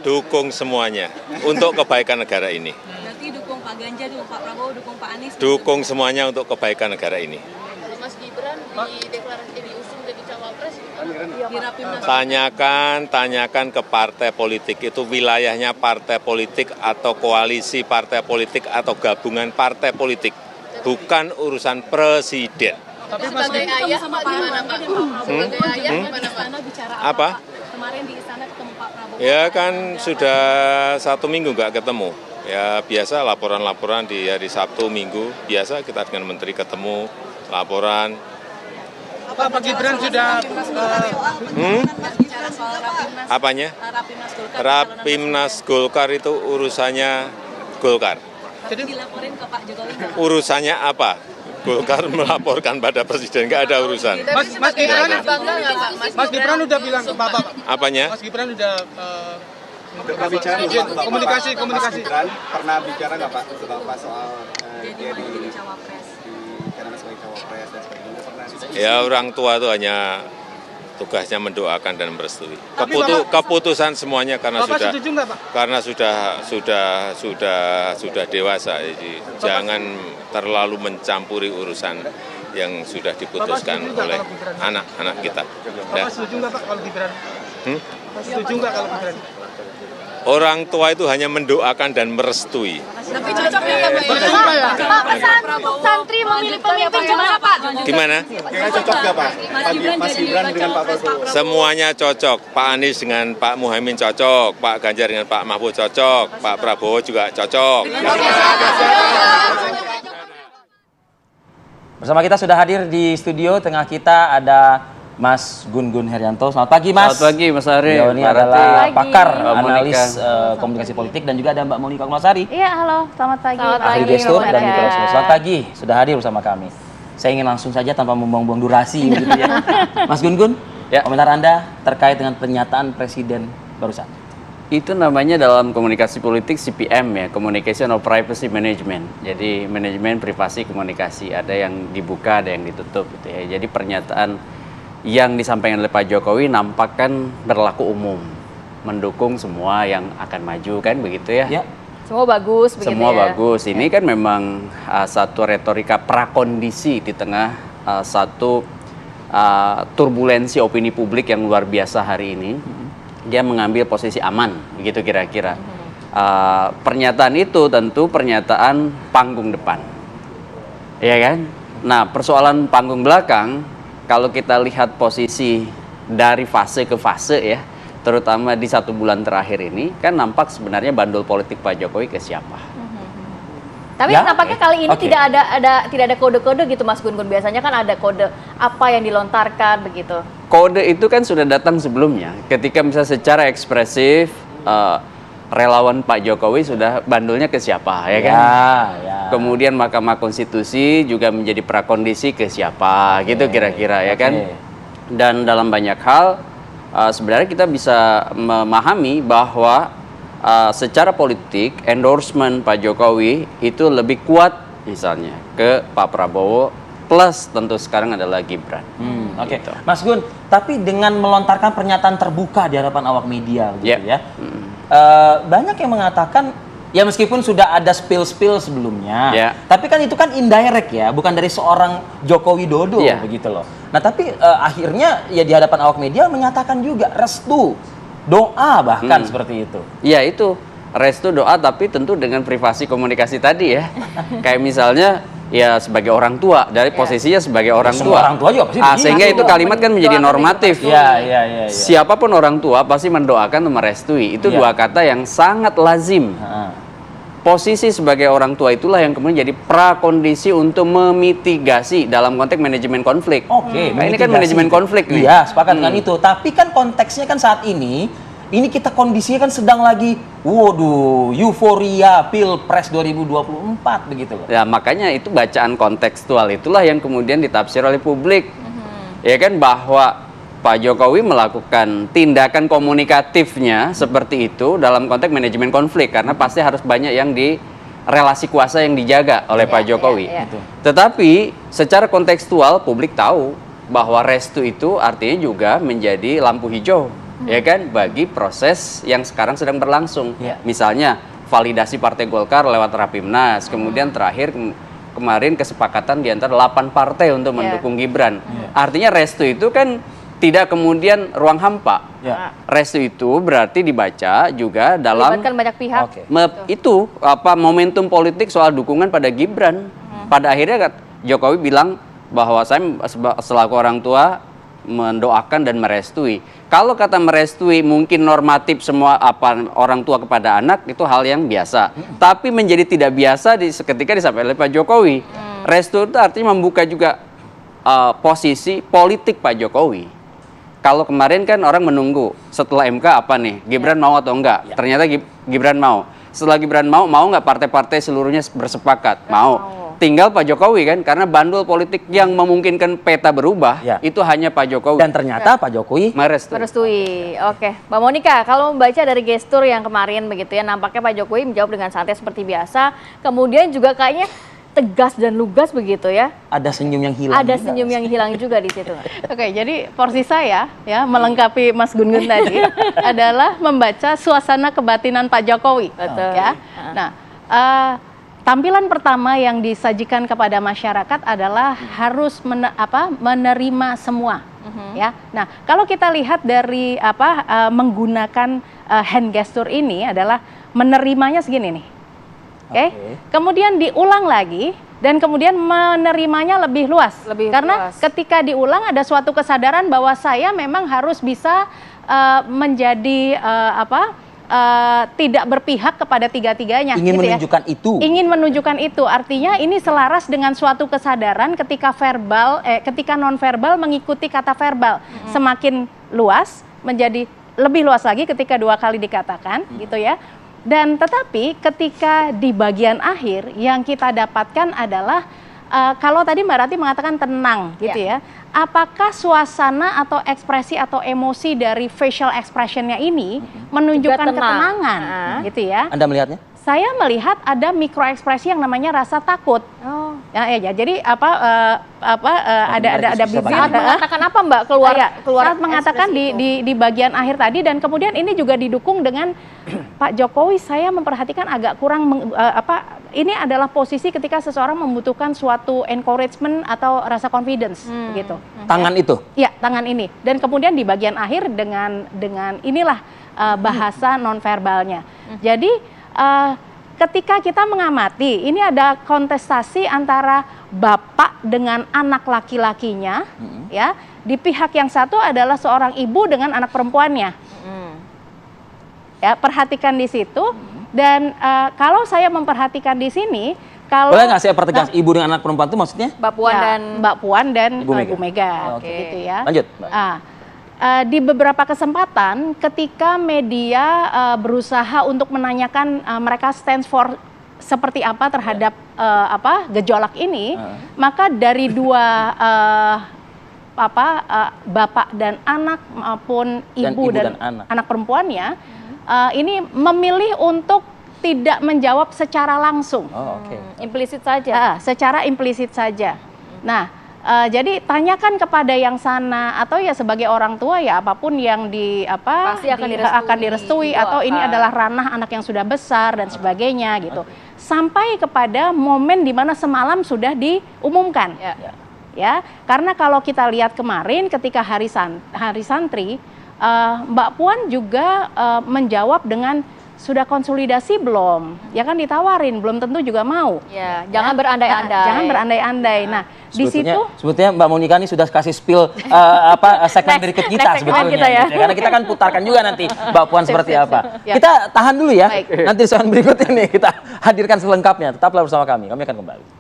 Dukung semuanya untuk kebaikan negara ini. Berarti dukung Pak Ganjar, dukung Pak Prabowo, dukung Pak Anies. Dukung semuanya untuk kebaikan negara ini. Mas Gibran dideklarasi diusung jadi cawapres Di Rapimnas. Tanyakan ke partai politik itu wilayahnya partai politik atau koalisi partai politik atau gabungan partai politik, bukan urusan presiden. Tapi sebagai ayah sama Pak gimana Pak? Sebagai ayah gimana Pak? Bicara Apa? Kemarin di istana ketemu Pak Prabowo. Ya kan sudah 1 minggu nggak ketemu. Ya biasa laporan-laporan di hari Sabtu, Minggu, biasa kita dengan menteri ketemu, laporan. Pak Gibran sudah Bicara soal Rapimnas. Apanya? Rapimnas Golkar. Rapimnas Golkar itu urusannya Golkar. Tapi dilaporin ke Pak Jokowi nggak, Pak? Urusannya apa? Golkar melaporkan pada presiden, nggak ada urusan. Mas Gibran bangga nggak Pak? Mas Gibran udah bilang ke Bapak. Apanya? Mas Gibran udah Pernah bicara komunikasi. Mas Gibran pernah bicara nggak Pak ke Bapak soal dia Jadi jadi cawapres. karena sebagai cawapres dan sebagainya pernah Ya orang tua itu hanya tugasnya mendoakan dan merestui. Tapi Bapak- Keputusan semuanya karena Bapak sudah setuju nggak Pak? karena sudah dewasa, jadi jangan terlalu mencampuri urusan yang sudah diputuskan Bapak setuju nggak oleh kalau Gibran? anak-anak kita. Bapak Ya. setuju nggak Pak kalau Gibran? Hmm? Bapak setuju nggak kalau Gibran? Orang tua itu hanya mendoakan dan merestui. Tapi cocok ya Pak? Setuju Pak ya? Pak, pesan santri memilih pemimpin gimana Pak? Gimana? kira cocok nggak Pak? Mas Gibran dengan Pak Prabowo. Semuanya cocok. Pak Anies dengan Pak Muhaimin cocok, Pak Ganjar dengan Pak Mahfud cocok, Pak Prabowo juga cocok. Bersama kita sudah hadir di studio, tengah kita ada Mas Gun-Gun Herianto. Selamat pagi Mas. Selamat pagi Mas Ari. Beliau ini Pak Rati. adalah pakar Mbak Monika. analis komunikasi politik, dan juga ada Mbak Monika Kumasari, Iya, halo, selamat pagi. ahli gestur dan microexpo. Selamat pagi, sudah hadir bersama kami. Saya ingin langsung saja tanpa membuang-buang durasi begitu ya. Mas Gun-Gun, Ya. komentar Anda terkait dengan pernyataan Presiden barusan. Itu namanya dalam komunikasi politik CPM ya, Communication of Privacy Management. Jadi manajemen privasi komunikasi, ada yang dibuka, ada yang ditutup gitu ya. Jadi pernyataan yang disampaikan oleh Pak Jokowi nampakkan berlaku umum, mendukung semua yang akan maju kan begitu ya. Ya. Semua bagus begitu Semua ya. bagus. Ini kan memang satu retorika prakondisi di tengah satu turbulensi opini publik yang luar biasa hari ini. Dia mengambil posisi aman, begitu kira-kira. Pernyataan itu tentu pernyataan panggung depan, ya kan? Nah, persoalan panggung belakang, kalau kita lihat posisi dari fase ke fase ya, terutama di 1 bulan terakhir ini, kan nampak sebenarnya bandul politik Pak Jokowi ke siapa. Tapi Ya? nampaknya kali ini Oke. tidak ada kode-kode gitu Mas Gun-Gun. Biasanya kan ada kode apa yang dilontarkan begitu. Kode itu kan sudah datang sebelumnya, ketika misalnya secara ekspresif relawan Pak Jokowi sudah bandulnya ke siapa, ya kan? Ya. Kemudian Mahkamah Konstitusi juga menjadi prakondisi ke siapa, gitu kira-kira ya kan? Oke. Dan dalam banyak hal sebenarnya kita bisa memahami bahwa secara politik endorsement Pak Jokowi itu lebih kuat misalnya ke Pak Prabowo, plus tentu sekarang adalah Gibran. Oke, Gitu. Mas Gun, tapi dengan melontarkan pernyataan terbuka di hadapan awak media, gitu ya, banyak yang mengatakan, ya meskipun sudah ada spill-spill sebelumnya, Ya. tapi kan itu kan indirect ya, bukan dari seorang Joko Widodo, Ya. begitu loh. Nah tapi akhirnya ya di hadapan awak media menyatakan juga restu, doa bahkan seperti itu. Ya itu, restu doa tapi tentu dengan privasi komunikasi tadi ya. Kayak misalnya ya sebagai orang tua, dari posisinya sebagai orang Semua tua. orang tua juga pasti begitu. Sehingga itu kalimat kan menjadi normatif. Iya. Siapapun orang tua pasti mendoakan dan merestui. Itu Iya. dua kata yang sangat lazim. Heeh. Posisi sebagai orang tua itulah yang kemudian jadi prakondisi untuk memitigasi dalam konteks manajemen konflik. Oke, Nah, ini kan mitigasi. manajemen konflik nih. Iya, sepakat dengan itu. Tapi kan konteksnya kan saat ini kita kondisinya kan sedang lagi, waduh, euforia Pilpres 2024 begitu loh. Ya makanya itu bacaan kontekstual itulah yang kemudian ditafsir oleh publik. Ya kan, bahwa Pak Jokowi melakukan tindakan komunikatifnya seperti itu dalam konteks manajemen konflik, karena pasti harus banyak yang di relasi kuasa yang dijaga oleh Pak Jokowi. iya. Tetapi secara kontekstual publik tahu bahwa restu itu artinya juga menjadi lampu hijau ya kan, bagi proses yang sekarang sedang berlangsung. Ya. Misalnya validasi Partai Golkar lewat Rapimnas, kemudian terakhir kemarin kesepakatan di antara 8 partai untuk mendukung Gibran. Artinya restu itu kan tidak kemudian ruang hampa. Ya. Restu itu berarti dibaca juga dalam Melibatkan banyak pihak. Oke. itu momentum politik soal dukungan pada Gibran. Pada akhirnya Jokowi bilang bahwa saya selaku orang tua mendoakan dan merestui. Kalau kata merestui mungkin normatif semua orang tua kepada anak itu hal yang biasa. Tapi menjadi tidak biasa ketika disampaikan oleh Pak Jokowi. Restu itu artinya membuka juga posisi politik Pak Jokowi. Kalau kemarin kan orang menunggu setelah MK apa nih, Gibran mau atau enggak? Ternyata Gibran mau. Setelah Gibran mau nggak partai-partai seluruhnya bersepakat? Mau. Tinggal Pak Jokowi kan, karena bandul politik yang memungkinkan peta berubah, itu hanya Pak Jokowi. Dan ternyata Pak Jokowi Merestui. Oke, Mbak Monica, kalau membaca dari gestur yang kemarin begitu ya, nampaknya Pak Jokowi menjawab dengan santai seperti biasa. Kemudian juga kayaknya tegas dan lugas begitu ya. ada senyum yang hilang. Ada juga. senyum yang hilang juga di situ. Oke, jadi porsi saya ya melengkapi Mas Gun-Gun tadi adalah membaca suasana kebatinan Pak Jokowi. Betul. Ya. Nah, tampilan pertama yang disajikan kepada masyarakat adalah harus menerima semua. Ya. Nah, kalau kita lihat dari menggunakan hand gesture ini adalah menerimanya segini nih. Oke. Kemudian diulang lagi dan kemudian menerimanya lebih luas. Karena ketika diulang ada suatu kesadaran bahwa saya memang harus bisa menjadi tidak berpihak kepada tiga-tiganya. Ingin gitu menunjukkan itu. Ingin menunjukkan itu. Artinya ini selaras dengan suatu kesadaran ketika ketika nonverbal mengikuti kata verbal. Semakin luas menjadi lebih luas lagi ketika 2 kali dikatakan, gitu ya. Dan tetapi ketika di bagian akhir yang kita dapatkan adalah kalau tadi Mbak Rati mengatakan tenang gitu ya. Apakah suasana atau ekspresi atau emosi dari facial expression-nya ini menunjukkan ketenangan gitu ya. Anda melihatnya? Saya melihat ada mikro ekspresi yang namanya rasa takut. Ya, jadi ada bibir. Saat mengatakan apa Mbak keluar saat mengatakan di bagian akhir tadi, dan kemudian ini juga didukung dengan Pak Jokowi. Saya memperhatikan agak kurang ini adalah posisi ketika seseorang membutuhkan suatu encouragement atau rasa confidence gitu. Tangan itu? Ya, tangan ini. Dan kemudian di bagian akhir dengan inilah bahasa nonverbalnya. Jadi ketika kita mengamati, ini ada kontestasi antara bapak dengan anak laki-lakinya, ya. Di pihak yang satu adalah seorang ibu dengan anak perempuannya. Ya, perhatikan di situ. Dan kalau saya memperhatikan di sini, kalau boleh nggak saya pertegas, ibu dengan anak perempuan itu maksudnya? Mbak Puan dan Ibu Mega, gitu ya. Lanjut, Mbak. Di beberapa kesempatan ketika media berusaha untuk menanyakan mereka stands for seperti apa terhadap gejolak ini, maka dari dua bapak dan anak maupun ibu dan anak perempuannya ini memilih untuk tidak menjawab secara langsung. Implisit saja. Secara implisit saja. Nah, jadi tanyakan kepada yang sana atau ya sebagai orang tua ya apapun yang pasti akan direstui atau ini adalah ranah anak yang sudah besar dan sebagainya gitu. Sampai kepada momen di mana semalam sudah diumumkan. Ya, karena kalau kita lihat kemarin ketika hari santri, Mbak Puan juga menjawab dengan sudah konsolidasi belum? Ya kan ditawarin, belum tentu juga mau. Ya, jangan berandai-andai. Jangan berandai-andai. Nah, di situ sebetulnya Mbak Monica ini sudah kasih spill segmen berikut kita sebetulnya. Kita ya. Karena kita kan putarkan juga nanti Mbak Puan seperti apa. Ya. Kita tahan dulu ya. Nanti di segmen berikut ini kita hadirkan selengkapnya. Tetaplah bersama kami. Kami akan kembali.